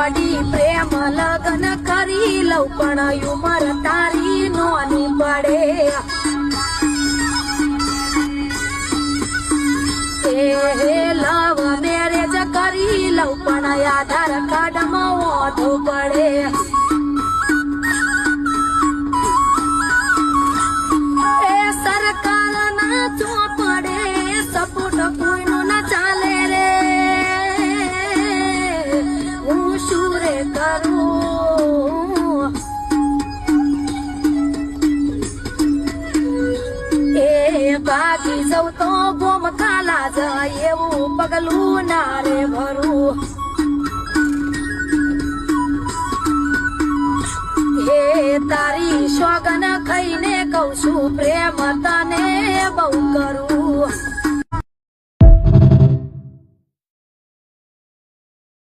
જોડી પ્રેમ લગન કરી લઉં પણ ઉમર તારી નોની પડે લવ મેરેજ કરી લઉં પણ આધાર કાર્ડમાં વાંધો પડે એ સરકારના ચોપડે સપોર્ટ કોઈનો ના ચાલે રે હું શું રે કરું એ ભાગી જઉં તો ગોમ કાલા જાય એવું પગલું ના રે ભરું હે તારી સોગન ખાઈને કઉ છું પ્રેમ તને બહુ કરું